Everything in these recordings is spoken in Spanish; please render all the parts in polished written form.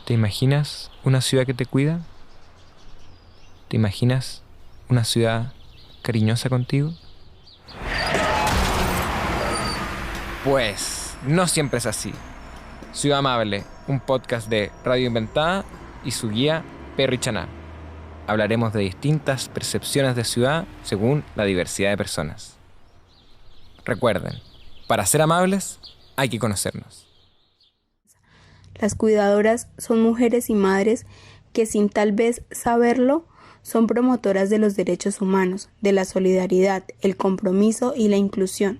¿Te imaginas una ciudad que te cuida? ¿Te imaginas una ciudad cariñosa contigo? Pues no siempre es así. Ciudad Amable, un podcast de Radio Inventada y su guía Perry Chaná. Hablaremos de distintas percepciones de ciudad según la diversidad de personas. Recuerden, para ser amables hay que conocernos. Las cuidadoras son mujeres y madres que, sin tal vez saberlo, son promotoras de los derechos humanos, de la solidaridad, el compromiso y la inclusión.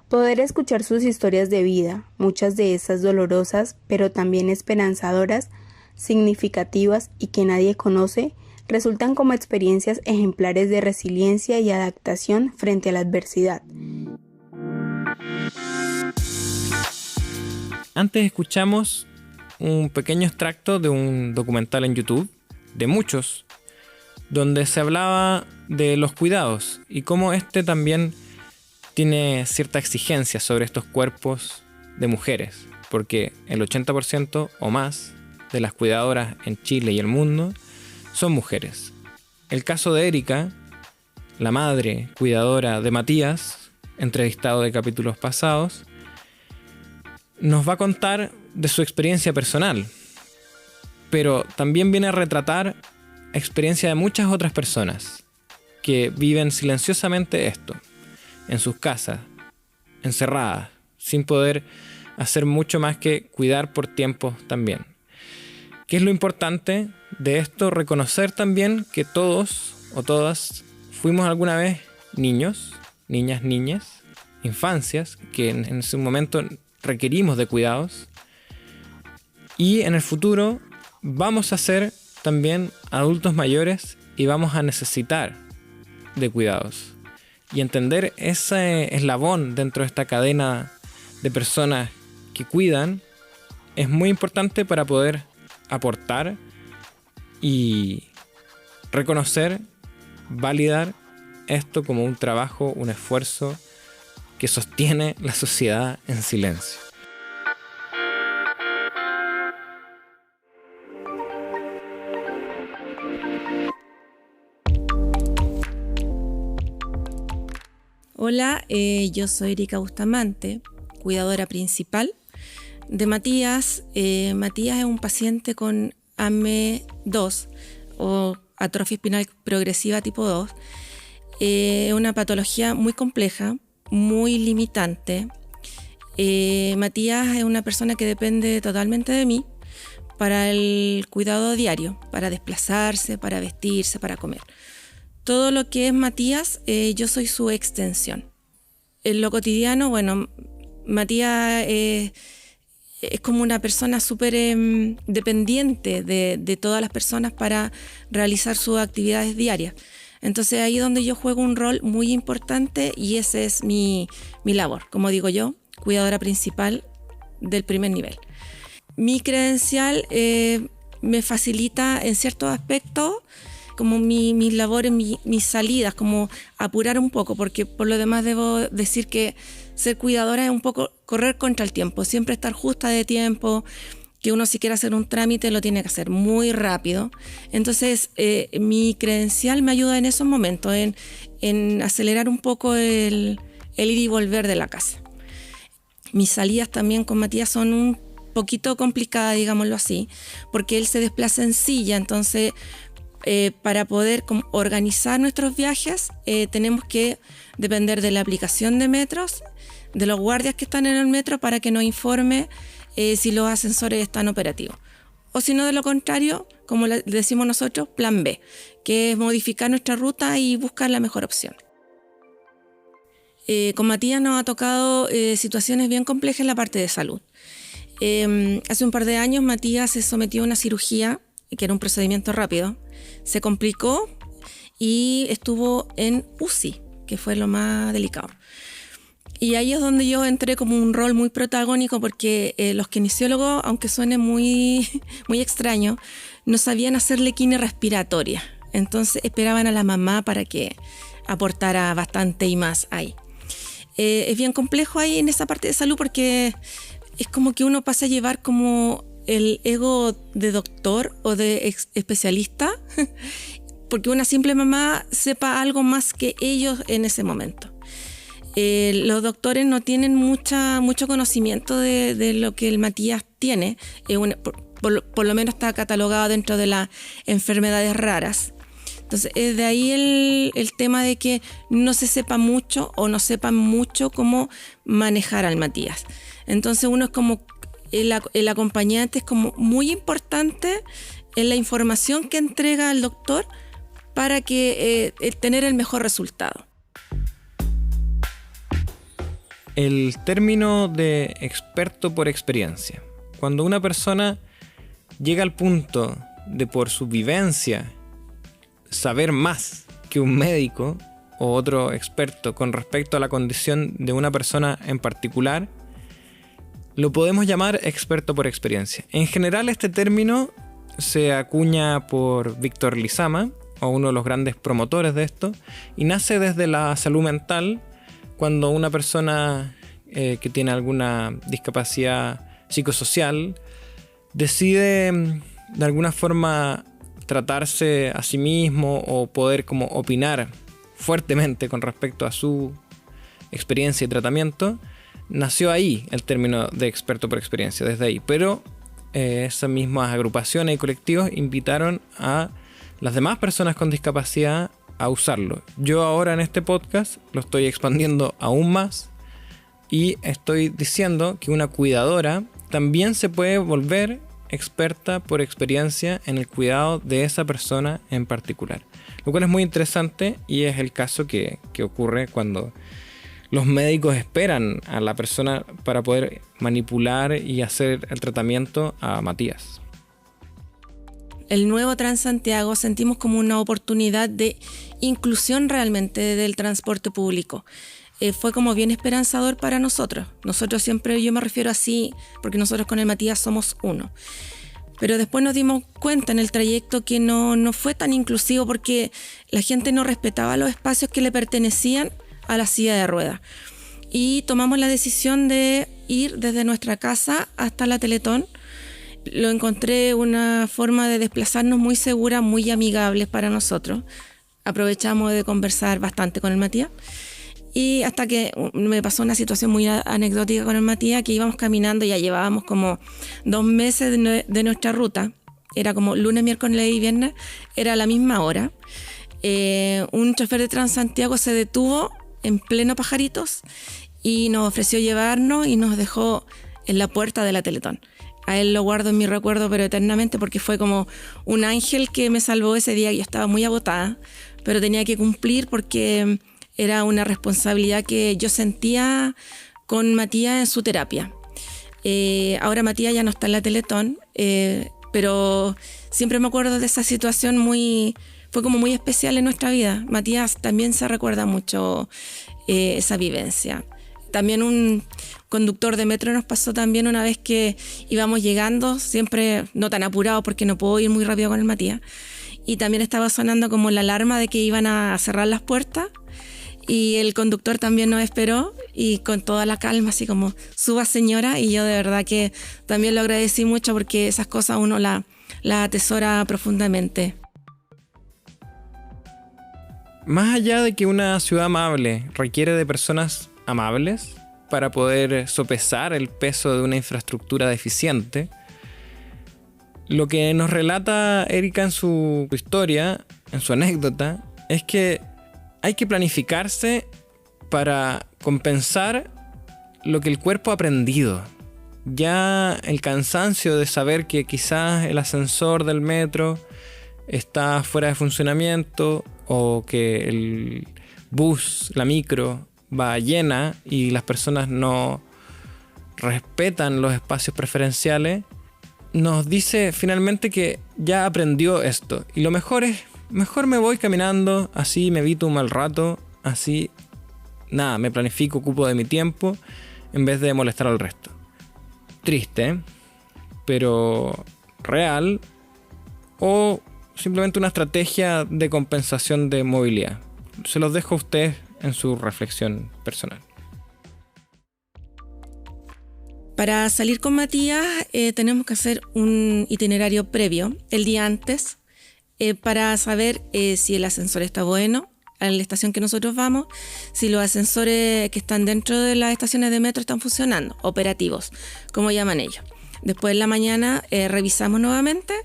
Poder escuchar sus historias de vida, muchas de esas dolorosas, pero también esperanzadoras, significativas y que nadie conoce, resultan como experiencias ejemplares de resiliencia y adaptación frente a la adversidad. Antes escuchamos un pequeño extracto de un documental en YouTube, de muchos, donde se hablaba de los cuidados y cómo este también tiene cierta exigencia sobre estos cuerpos de mujeres, porque el 80% o más de las cuidadoras en Chile y el mundo son mujeres. El caso de Erika, la madre cuidadora de Matías, entrevistado de capítulos pasados, nos va a contar de su experiencia personal, pero también viene a retratar la experiencia de muchas otras personas que viven silenciosamente esto, en sus casas, encerradas, sin poder hacer mucho más que cuidar por tiempos también. ¿Qué es lo importante de esto? Reconocer también que todos o todas fuimos alguna vez niños, niñas, infancias, que en ese momento requerimos de cuidados, y en el futuro vamos a ser también adultos mayores y vamos a necesitar de cuidados. Y entender ese eslabón dentro de esta cadena de personas que cuidan es muy importante para poder aportar y reconocer, validar esto como un trabajo, un esfuerzo que sostiene la sociedad en silencio. Hola, yo soy Erika Bustamante, cuidadora principal de Matías. Matías es un paciente con AME2 o atrofia espinal progresiva tipo 2. Es una patología muy compleja, muy limitante. Matías es una persona que depende totalmente de mí para el cuidado diario, para desplazarse, para vestirse, para comer. Todo lo que es Matías, yo soy su extensión. En lo cotidiano, bueno, Matías es como una persona súper dependiente de todas las personas para realizar sus actividades diarias. Entonces ahí es donde yo juego un rol muy importante y ese es mi labor, como digo yo, cuidadora principal del primer nivel. Mi credencial me facilita en ciertos aspectos como mis labores, mis salidas, como apurar un poco, porque por lo demás debo decir que ser cuidadora es un poco correr contra el tiempo, siempre estar justa de tiempo, que uno si quiere hacer un trámite lo tiene que hacer muy rápido. Entonces mi credencial me ayuda en esos momentos, en acelerar un poco el ir y volver de la casa. Mis salidas también con Matías son un poquito complicadas, digámoslo así, porque él se desplaza en silla, entonces para poder organizar nuestros viajes tenemos que depender de la aplicación de metros, de los guardias que están en el metro para que nos informe si los ascensores están operativos. O si no, de lo contrario, como le decimos nosotros, plan B, que es modificar nuestra ruta y buscar la mejor opción. Con Matías nos ha tocado situaciones bien complejas en la parte de salud. Hace un par de años Matías se sometió a una cirugía, que era un procedimiento rápido, se complicó y estuvo en UCI, que fue lo más delicado. Y ahí es donde yo entré como un rol muy protagónico porque los kinesiólogos, aunque suene muy, muy extraño, no sabían hacerle quine respiratoria. Entonces esperaban a la mamá para que aportara bastante y más ahí. Es bien complejo ahí en esa parte de salud porque es como que uno pasa a llevar como el ego de doctor o de especialista, porque una simple mamá sepa algo más que ellos en ese momento. Los doctores no tienen mucho conocimiento de lo que el Matías tiene. Por lo menos está catalogado dentro de las enfermedades raras. Entonces, es de ahí el tema de que no se sepa mucho o no sepan mucho cómo manejar al Matías. Entonces, uno es como el acompañante, es como muy importante en la información que entrega el doctor para que tener el mejor resultado. El término de experto por experiencia. Cuando una persona llega al punto de, por su vivencia, saber más que un médico o otro experto con respecto a la condición de una persona en particular, lo podemos llamar experto por experiencia. En general, este término se acuña por Víctor Lizama, o uno de los grandes promotores de esto, y nace desde la salud mental, cuando una persona que tiene alguna discapacidad psicosocial decide de alguna forma tratarse a sí mismo o poder como opinar fuertemente con respecto a su experiencia y tratamiento, nació ahí el término de experto por experiencia, desde ahí. Pero esas mismas agrupaciones y colectivos invitaron a las demás personas con discapacidad a usarlo. Yo ahora en este podcast lo estoy expandiendo aún más y estoy diciendo que una cuidadora también se puede volver experta por experiencia en el cuidado de esa persona en particular, lo cual es muy interesante y es el caso que ocurre cuando los médicos esperan a la persona para poder manipular y hacer el tratamiento a Matías. El nuevo Transantiago sentimos como una oportunidad de inclusión realmente del transporte público. Fue como bien esperanzador para nosotros. Nosotros siempre, yo me refiero así, porque nosotros con el Matías somos uno. Pero después nos dimos cuenta en el trayecto que no fue tan inclusivo porque la gente no respetaba los espacios que le pertenecían a la silla de ruedas. Y tomamos la decisión de ir desde nuestra casa hasta la Teletón. Lo encontré una forma de desplazarnos muy segura, muy amigable para nosotros. Aprovechamos de conversar bastante con el Matías. Y hasta que me pasó una situación muy anecdótica con el Matías, que íbamos caminando, ya llevábamos como 2 meses de nuestra ruta. Era como lunes, miércoles y viernes, era a la misma hora. Un chofer de Transantiago se detuvo en pleno Pajaritos y nos ofreció llevarnos y nos dejó en la puerta de la Teletón. A él lo guardo en mi recuerdo, pero eternamente, porque fue como un ángel que me salvó ese día. Yo estaba muy agotada, pero tenía que cumplir porque era una responsabilidad que yo sentía con Matías en su terapia. Ahora Matías ya no está en la Teletón, pero siempre me acuerdo de esa situación fue como muy especial en nuestra vida. Matías también se recuerda mucho esa vivencia. También un conductor de metro nos pasó también una vez que íbamos llegando, siempre no tan apurado porque no puedo ir muy rápido con el Matías, y también estaba sonando como la alarma de que iban a cerrar las puertas, y el conductor también nos esperó y con toda la calma, así como suba señora, y yo de verdad que también lo agradecí mucho porque esas cosas uno las atesora profundamente. Más allá de que una ciudad amable requiere de personas amables para poder sopesar el peso de una infraestructura deficiente, lo que nos relata Erika en su historia, en su anécdota, es que hay que planificarse para compensar lo que el cuerpo ha aprendido. Ya el cansancio de saber que quizás el ascensor del metro está fuera de funcionamiento o que el bus, la micro, va llena y las personas no respetan los espacios preferenciales, nos dice finalmente que ya aprendió esto. Y lo mejor me voy caminando, así me evito un mal rato, así nada, me planifico, ocupo de mi tiempo en vez de molestar al resto. Triste, pero real, o simplemente una estrategia de compensación de movilidad. Se los dejo a ustedes en su reflexión personal. Para salir con Matías tenemos que hacer un itinerario previo el día antes para saber si el ascensor está bueno a la estación que nosotros vamos, si los ascensores que están dentro de las estaciones de metro están funcionando, operativos, como llaman ellos. Después en la mañana revisamos nuevamente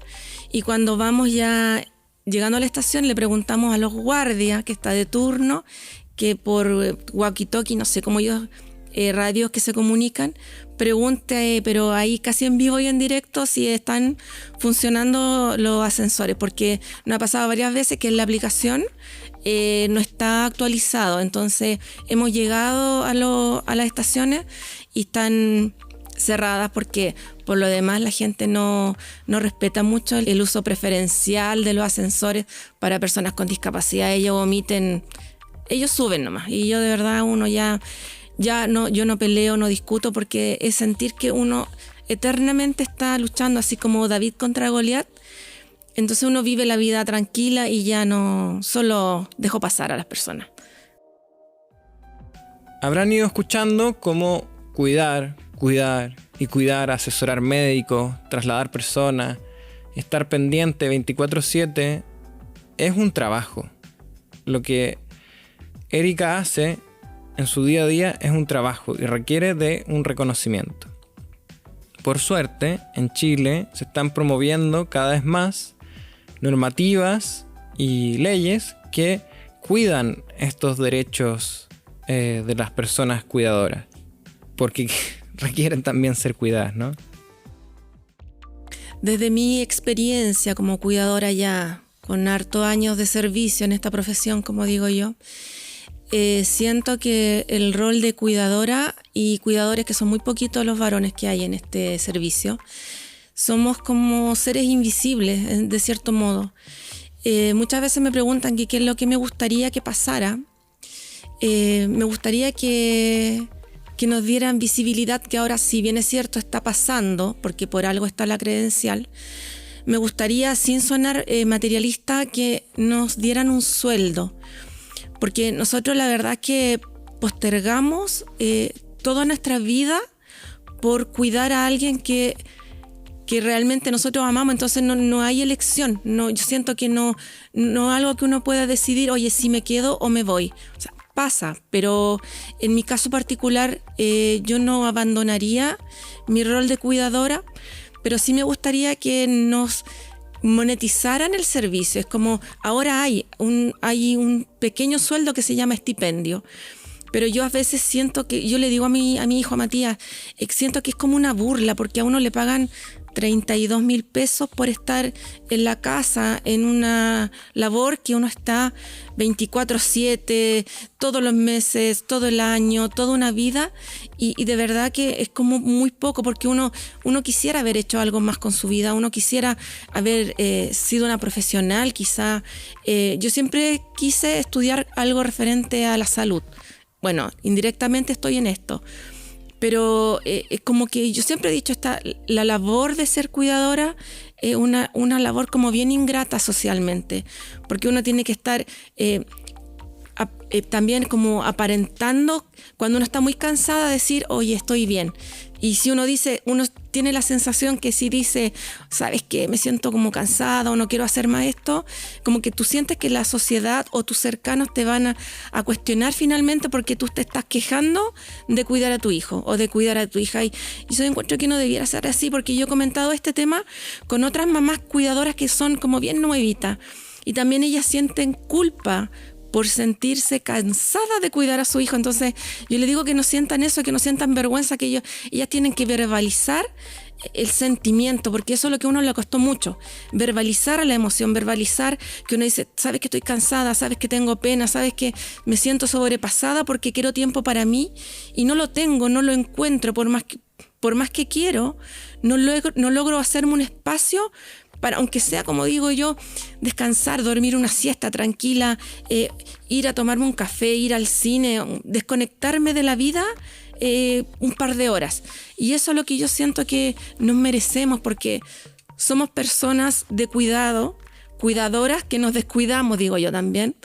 y cuando vamos ya llegando a la estación le preguntamos a los guardias que está de turno, que por walkie-talkie, no sé cómo ellos, radios que se comunican, pregunte, pero ahí casi en vivo y en directo si están funcionando los ascensores, porque nos ha pasado varias veces que en la aplicación no está actualizado, entonces hemos llegado a las estaciones y están cerradas porque por lo demás la gente no respeta mucho el uso preferencial de los ascensores para personas con discapacidad. Ellos suben nomás y yo de verdad yo no peleo, no discuto porque es sentir que uno eternamente está luchando así como David contra Goliat. Entonces uno vive la vida tranquila y ya no solo dejo pasar a las personas. Habrán ido escuchando cómo cuidar, asesorar médicos, trasladar personas, estar pendiente 24/7 es un trabajo. Lo que Erika hace en su día a día es un trabajo y requiere de un reconocimiento. Por suerte, en Chile se están promoviendo cada vez más normativas y leyes que cuidan estos derechos de las personas cuidadoras, porque requieren también ser cuidadas, ¿no? Desde mi experiencia como cuidadora ya con hartos años de servicio en esta profesión, como digo yo, siento que el rol de cuidadora y cuidadores, que son muy poquitos los varones que hay en este servicio, somos como seres invisibles, de cierto modo. Muchas veces me preguntan qué es lo que me gustaría que pasara. Me gustaría que nos dieran visibilidad, que ahora, si bien es cierto, está pasando, porque por algo está la credencial. Me gustaría, sin sonar materialista, que nos dieran un sueldo. Porque nosotros la verdad que postergamos toda nuestra vida por cuidar a alguien que realmente nosotros amamos, entonces no hay elección. Yo siento que no algo que uno pueda decidir, oye, si me quedo o me voy. O sea, pasa, pero en mi caso particular yo no abandonaría mi rol de cuidadora, pero sí me gustaría que nos monetizaran el servicio. Es como ahora hay un pequeño sueldo que se llama estipendio, pero yo a veces siento que, yo le digo a mi hijo, a Matías, siento que es como una burla, porque a uno le pagan 32,000 pesos por estar en la casa en una labor que uno está 24/7, todos los meses, todo el año, toda una vida, y de verdad que es como muy poco, porque uno quisiera haber hecho algo más con su vida, uno quisiera haber sido una profesional, quizá. Yo siempre quise estudiar algo referente a la salud. Bueno, indirectamente estoy en esto. Pero es como que yo siempre he dicho, la labor de ser cuidadora es una labor como bien ingrata socialmente, porque uno tiene que estar también como aparentando, cuando uno está muy cansada, decir, oye, estoy bien. Y si uno tiene la sensación que si dice, ¿sabes qué? Me siento como cansada o no quiero hacer más esto, como que tú sientes que la sociedad o tus cercanos te van a cuestionar finalmente porque tú te estás quejando de cuidar a tu hijo o de cuidar a tu hija. Y yo encuentro que no debiera ser así, porque yo he comentado este tema con otras mamás cuidadoras que son como bien nuevitas y también ellas sienten culpa por sentirse cansada de cuidar a su hijo. Entonces yo le digo que no sientan eso, que no sientan vergüenza, que ellas tienen que verbalizar el sentimiento, porque eso es lo que a uno le costó mucho, verbalizar a la emoción, verbalizar que uno dice, sabes que estoy cansada, sabes que tengo pena, sabes que me siento sobrepasada porque quiero tiempo para mí y no lo tengo, no lo encuentro, por más que quiero, no logro hacerme un espacio para, aunque sea, como digo yo, descansar, dormir una siesta tranquila, ir a tomarme un café, ir al cine, desconectarme de la vida un par de horas. Y eso es lo que yo siento que nos merecemos, porque somos personas de cuidado, cuidadoras que nos descuidamos, digo yo también,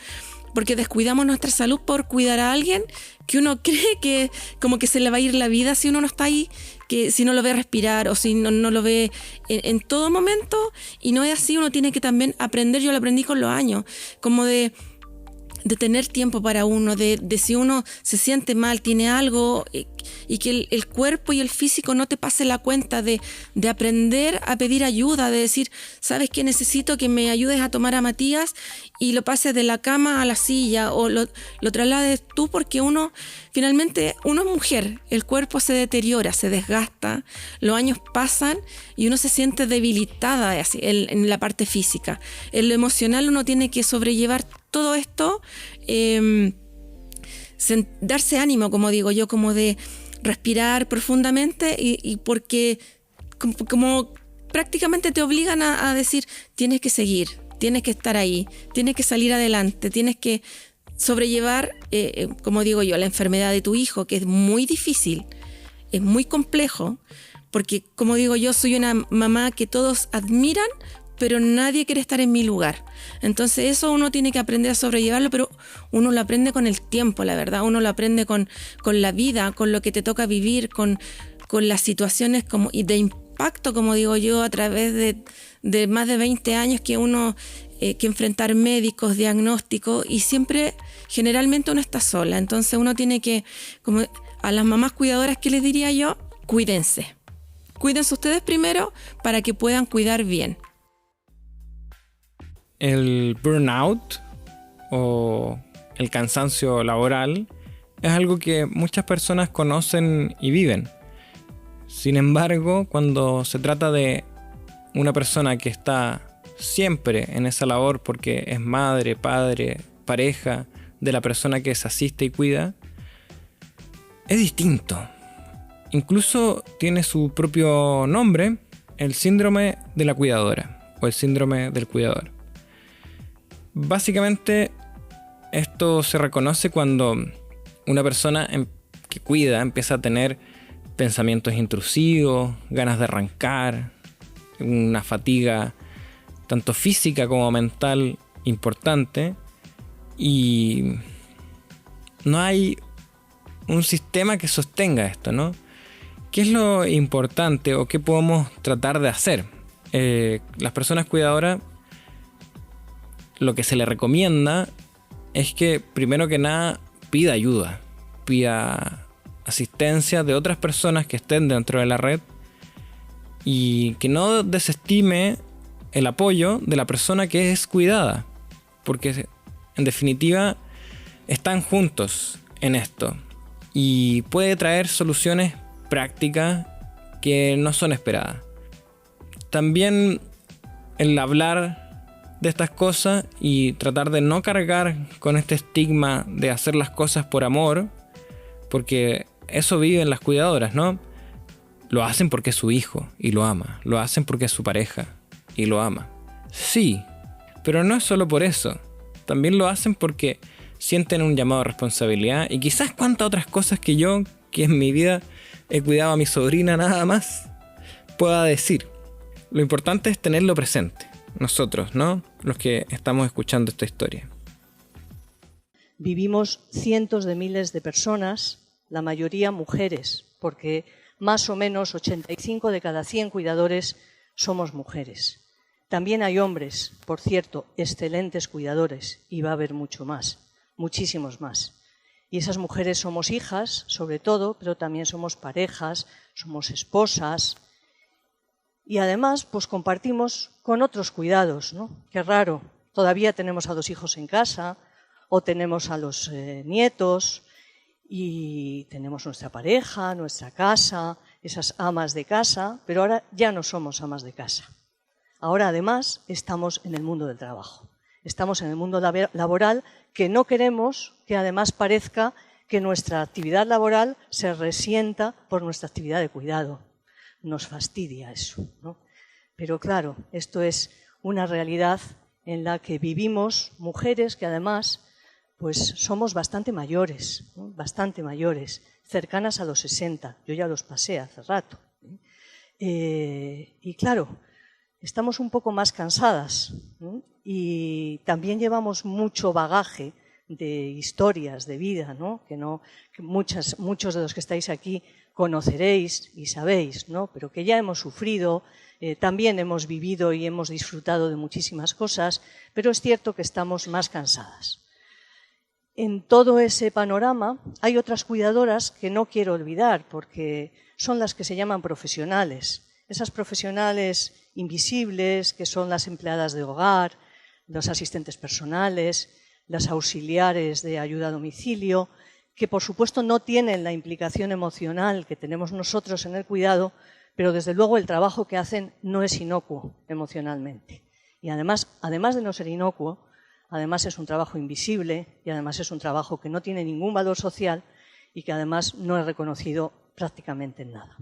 porque descuidamos nuestra salud por cuidar a alguien que uno cree que como que se le va a ir la vida si uno no está ahí, que si no lo ve respirar o si no lo ve en todo momento, y no es así. Uno tiene que también aprender, yo lo aprendí con los años, como de tener tiempo para uno, de si uno se siente mal, tiene algo, y que el cuerpo y el físico no te pase la cuenta, de aprender a pedir ayuda, de decir, ¿sabes qué? Necesito que me ayudes a tomar a Matías, y lo pases de la cama a la silla, o lo traslades tú, porque finalmente uno es mujer, el cuerpo se deteriora, se desgasta, los años pasan y uno se siente debilitada así, en la parte física. En lo emocional uno tiene que sobrellevar todo esto, darse ánimo, como digo yo, como de respirar profundamente, y porque como prácticamente te obligan a decir, tienes que seguir, tienes que estar ahí, tienes que salir adelante, tienes que sobrellevar, como digo yo, la enfermedad de tu hijo, que es muy difícil, es muy complejo, porque como digo yo, soy una mamá que todos admiran, pero nadie quiere estar en mi lugar. Entonces eso uno tiene que aprender a sobrellevarlo, pero uno lo aprende con el tiempo, la verdad. Uno lo aprende con la vida, con lo que te toca vivir, con las situaciones y de impacto, como digo yo, a través de más de 20 años que uno que enfrentar médicos, diagnósticos, y siempre, generalmente uno está sola. Entonces uno tiene que, como a las mamás cuidadoras, ¿qué les diría yo? Cuídense. Cuídense ustedes primero para que puedan cuidar bien. El burnout o el cansancio laboral es algo que muchas personas conocen y viven. Sin embargo, cuando se trata de una persona que está siempre en esa labor porque es madre, padre, pareja de la persona que se asiste y cuida, es distinto. Incluso tiene su propio nombre, el síndrome de la cuidadora o el síndrome del cuidador. Básicamente, esto se reconoce cuando una persona que cuida empieza a tener pensamientos intrusivos, ganas de arrancar, una fatiga tanto física como mental importante, y no hay un sistema que sostenga esto, ¿no? ¿Qué es lo importante o qué podemos tratar de hacer? Las personas cuidadoras, lo que se le recomienda es que primero que nada pida ayuda, pida asistencia de otras personas que estén dentro de la red, y que no desestime el apoyo de la persona que es cuidada, porque en definitiva están juntos en esto y puede traer soluciones prácticas que no son esperadas. También el hablar de estas cosas y tratar de no cargar con este estigma de hacer las cosas por amor, porque eso viven las cuidadoras, ¿no? Lo hacen porque es su hijo y lo ama, lo hacen porque es su pareja y lo ama. Sí, pero no es solo por eso, también lo hacen porque sienten un llamado de responsabilidad, y quizás cuantas otras cosas que yo, que en mi vida he cuidado a mi sobrina nada más, pueda decir. Lo importante es tenerlo presente. Nosotros, ¿no? Los que estamos escuchando esta historia. Vivimos cientos de miles de personas, la mayoría mujeres, porque más o menos 85 de cada 100 cuidadores somos mujeres. También hay hombres, por cierto, excelentes cuidadores, y va a haber mucho más, muchísimos más. Y esas mujeres somos hijas, sobre todo, pero también somos parejas, somos esposas. Y además, pues compartimos con otros cuidados, ¿no? Qué raro, todavía tenemos a 2 hijos en casa, o tenemos a los nietos, y tenemos nuestra pareja, nuestra casa, esas amas de casa, pero ahora ya no somos amas de casa. Ahora, además, estamos en el mundo del trabajo. Estamos en el mundo laboral, que no queremos que además parezca que nuestra actividad laboral se resienta por nuestra actividad de cuidado. Nos fastidia eso, ¿no? Pero claro, esto es una realidad en la que vivimos mujeres que además pues somos bastante mayores, ¿no? Bastante mayores, cercanas a los 60. Yo ya los pasé hace rato. Y claro, estamos un poco más cansadas, ¿no? Y también llevamos mucho bagaje historias de vida, ¿no? Que muchos de los que estáis aquí conoceréis y sabéis, ¿no? Pero que ya hemos sufrido, también hemos vivido y hemos disfrutado de muchísimas cosas, pero es cierto que estamos más cansadas. En todo ese panorama hay otras cuidadoras que no quiero olvidar, porque son las que se llaman profesionales. Esas profesionales invisibles, que son las empleadas de hogar, los asistentes personales, las auxiliares de ayuda a domicilio, que por supuesto no tienen la implicación emocional que tenemos nosotros en el cuidado, pero desde luego el trabajo que hacen no es inocuo emocionalmente. Y además de no ser inocuo, además es un trabajo invisible y además es un trabajo que no tiene ningún valor social y que además no es reconocido prácticamente en nada.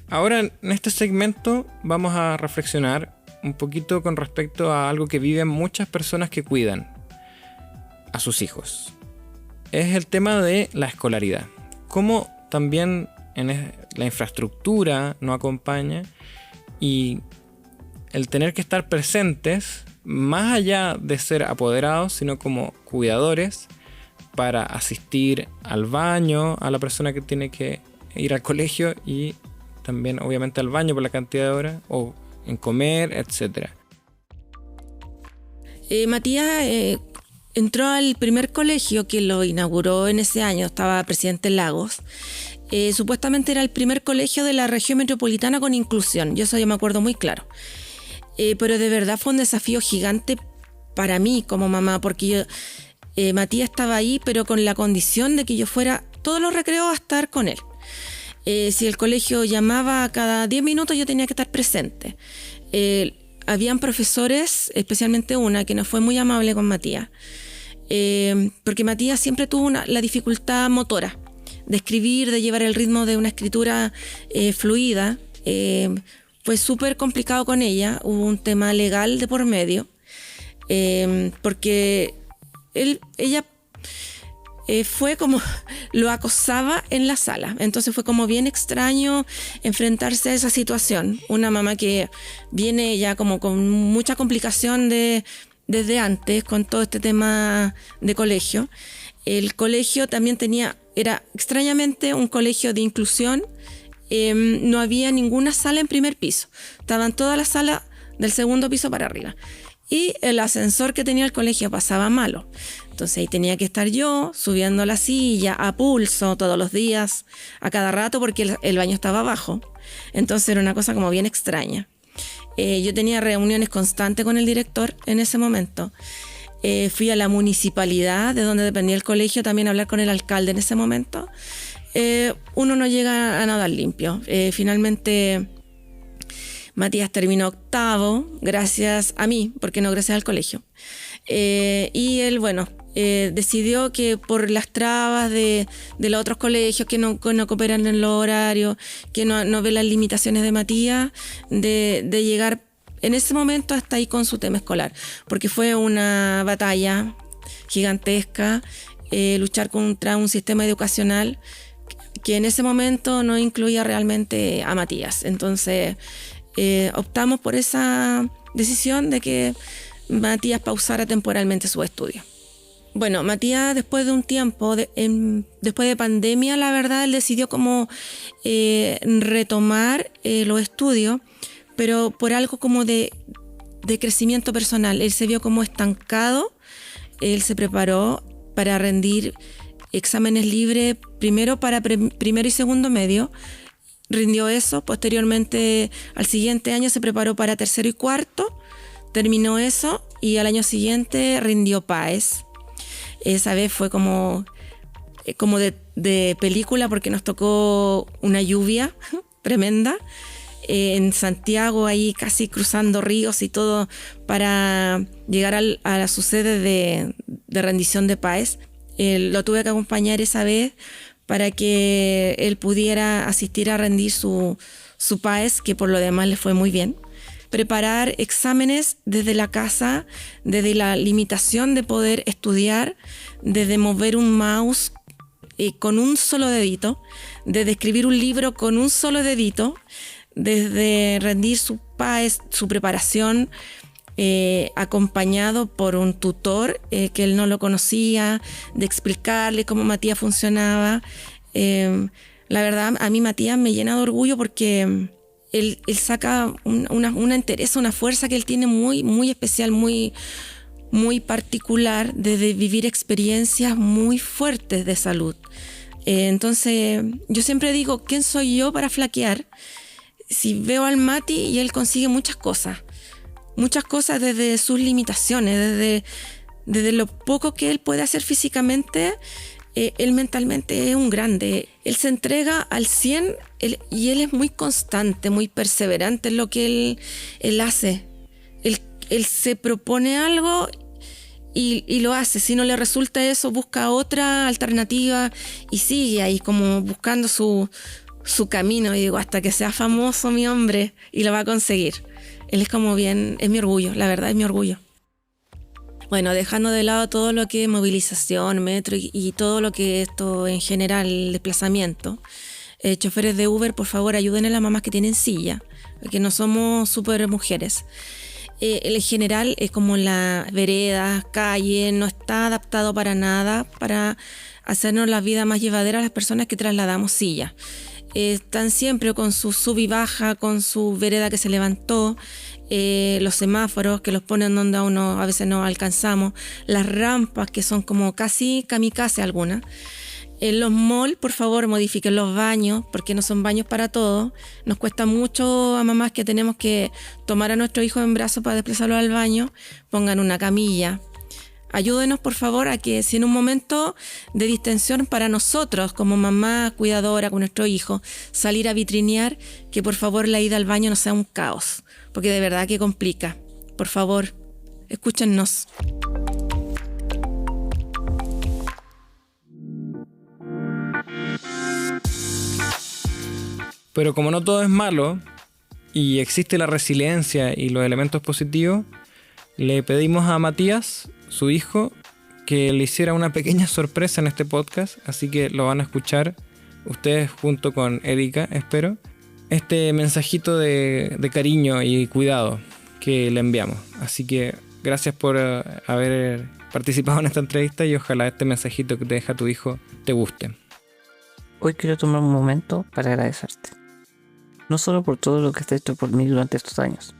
Ahora, en este segmento vamos a reflexionar un poquito con respecto a algo que viven muchas personas que cuidan a sus hijos. Es el tema de la escolaridad. Cómo también la infraestructura no acompaña y el tener que estar presentes, más allá de ser apoderados, sino como cuidadores, para asistir al baño a la persona que tiene que ir al colegio y también obviamente al baño por la cantidad de horas, o en comer, etc. Matías entró al primer colegio que lo inauguró en ese año, estaba presidente Lagos. Supuestamente era el primer colegio de la región metropolitana con inclusión, eso yo me acuerdo muy claro. Pero de verdad fue un desafío gigante para mí como mamá, porque Matías estaba ahí, pero con la condición de que yo fuera todos los recreos a estar con él. Si el colegio llamaba cada 10 minutos, yo tenía que estar presente. Habían profesores, especialmente una, que no fue muy amable con Matías, porque Matías siempre tuvo la dificultad motora de escribir, de llevar el ritmo de una escritura fluida. Fue súper complicado con ella, hubo un tema legal de por medio, porque ella fue como, lo acosaba en la sala, entonces fue como bien extraño enfrentarse a esa situación. Una mamá que viene ya como con mucha complicación desde antes con todo este tema de colegio. El colegio también era extrañamente un colegio de inclusión. No había ninguna sala en primer piso, estaban todas las salas del segundo piso para arriba, y el ascensor que tenía el colegio pasaba malo, entonces ahí tenía que estar yo subiendo la silla a pulso todos los días, a cada rato, porque el baño estaba abajo, entonces era una cosa como bien extraña. Yo tenía reuniones constantes con el director en ese momento. Fui a la municipalidad de donde dependía el colegio también a hablar con el alcalde en ese momento. Uno no llega a nadar limpio. Finalmente Matías terminó octavo gracias a mí, porque no gracias al colegio. Y él, decidió que por las trabas de los otros colegios que no cooperan en los horarios, que no ve las limitaciones de Matías, de llegar en ese momento hasta ahí con su tema escolar, porque fue una batalla gigantesca luchar contra un sistema educacional que en ese momento no incluía realmente a Matías. Entonces optamos por esa decisión de que Matías pausara temporalmente su estudio. Bueno, Matías, después de un tiempo, después de pandemia, la verdad, él decidió como retomar los estudios, pero por algo como de crecimiento personal. Él se vio como estancado, él se preparó para rendir exámenes libres, primero para primero y segundo medio, rindió eso, posteriormente al siguiente año se preparó para tercero y cuarto, terminó eso y al año siguiente rindió PAES. Esa vez fue como de película, porque nos tocó una lluvia tremenda en Santiago, ahí casi cruzando ríos y todo para llegar a su sede de rendición de PAES. Lo tuve que acompañar esa vez para que él pudiera asistir a rendir su PAES, que por lo demás le fue muy bien. Preparar exámenes desde la casa, desde la limitación de poder estudiar, desde mover un mouse con un solo dedito, desde escribir un libro con un solo dedito, desde rendir su PAES, su preparación, acompañado por un tutor que él no lo conocía, de explicarle cómo Matías funcionaba. La verdad, a mí Matías me llena de orgullo porque él saca una entereza, una fuerza que él tiene muy, muy especial, muy, muy particular de vivir experiencias muy fuertes de salud. Entonces, yo siempre digo, ¿quién soy yo para flaquear? Si veo al Mati y él consigue muchas cosas desde sus limitaciones, desde lo poco que él puede hacer físicamente, él mentalmente es un grande. Él se entrega al 100 y él es muy constante, muy perseverante en lo que él hace. Él se propone algo y lo hace. Si no le resulta eso, busca otra alternativa y sigue ahí como buscando su camino. Y digo, hasta que sea famoso mi hombre, y lo va a conseguir. Él es como bien, es mi orgullo, la verdad es mi orgullo. Bueno, dejando de lado todo lo que es movilización, metro y todo lo que esto en general, desplazamiento. Choferes de Uber, por favor, ayuden a las mamás que tienen silla, porque no somos súper mujeres. En general, como la vereda, calle, no está adaptado para nada para hacernos la vida más llevadera a las personas que trasladamos silla. Están siempre con su sub y baja, con su vereda que se levantó, los semáforos que los ponen donde a veces no alcanzamos, las rampas que son como casi kamikaze algunas. En los malls, por favor, modifiquen los baños, porque no son baños para todos. Nos cuesta mucho a mamás que tenemos que tomar a nuestro hijo en brazos para desplazarlo al baño. Pongan una camilla. Ayúdenos, por favor, a que si en un momento de distensión para nosotros, como mamá cuidadora con nuestro hijo, salir a vitrinear, que por favor la ida al baño no sea un caos, porque de verdad que complica. Por favor, escúchennos. Pero como no todo es malo y existe la resiliencia y los elementos positivos, le pedimos a Matías, su hijo, que le hiciera una pequeña sorpresa en este podcast, así que lo van a escuchar ustedes junto con Erika, espero, este mensajito de cariño y cuidado que le enviamos. Así que gracias por haber participado en esta entrevista y ojalá este mensajito que te deja tu hijo te guste. Hoy quiero tomar un momento para agradecerte, no solo por todo lo que has hecho por mí durante estos años,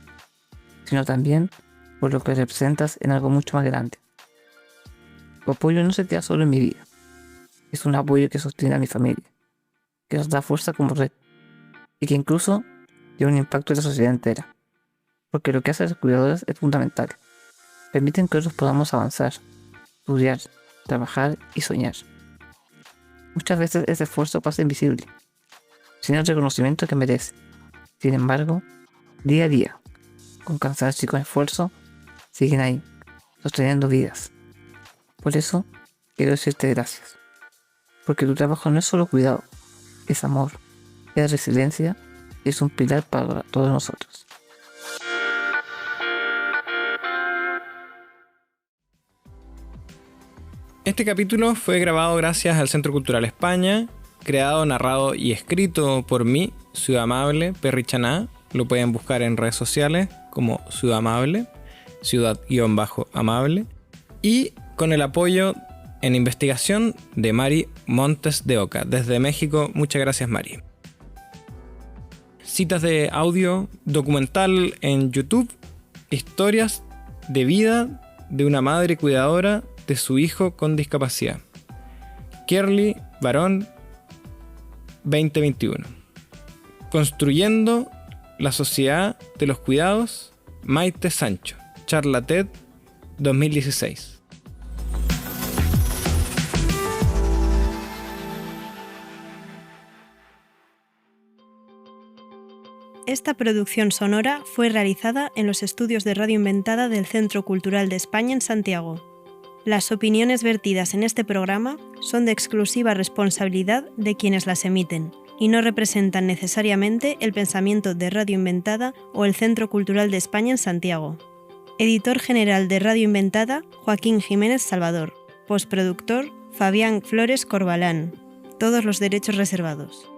sino también por lo que representas en algo mucho más grande. Tu apoyo no se queda solo en mi vida, es un apoyo que sostiene a mi familia, que nos da fuerza como red, y que incluso tiene un impacto en la sociedad entera, porque lo que hacen las cuidadoras es fundamental. Permiten que otros podamos avanzar, estudiar, trabajar y soñar. Muchas veces ese esfuerzo pasa invisible, sin el reconocimiento que merece. Sin embargo, día a día, con cansancio y con esfuerzo, siguen ahí, sosteniendo vidas. Por eso, quiero decirte gracias. Porque tu trabajo no es solo cuidado, es amor, es resiliencia y es un pilar para todos nosotros. Este capítulo fue grabado gracias al Centro Cultural España, creado, narrado y escrito por mí, Ciudad Amable, Perry Chaná. Lo pueden buscar en redes sociales como Ciudad Amable, Ciudad-Amable, y con el apoyo en investigación de Mari Montes de Oca, desde México. Muchas gracias, Mari. Citas de audio, documental en YouTube, historias de vida de una madre cuidadora de su hijo con discapacidad. Kerly Barón, 2021. Construyendo la sociedad de los cuidados, Maite Sancho. Charla TED 2016. Esta producción sonora fue realizada en los estudios de Radio Inventada del Centro Cultural de España en Santiago. Las opiniones vertidas en este programa son de exclusiva responsabilidad de quienes las emiten y no representan necesariamente el pensamiento de Radio Inventada o el Centro Cultural de España en Santiago. Editor general de Radio Inventada, Joaquín Jiménez Salvador. Postproductor, Fabián Flores Corbalán. Todos los derechos reservados.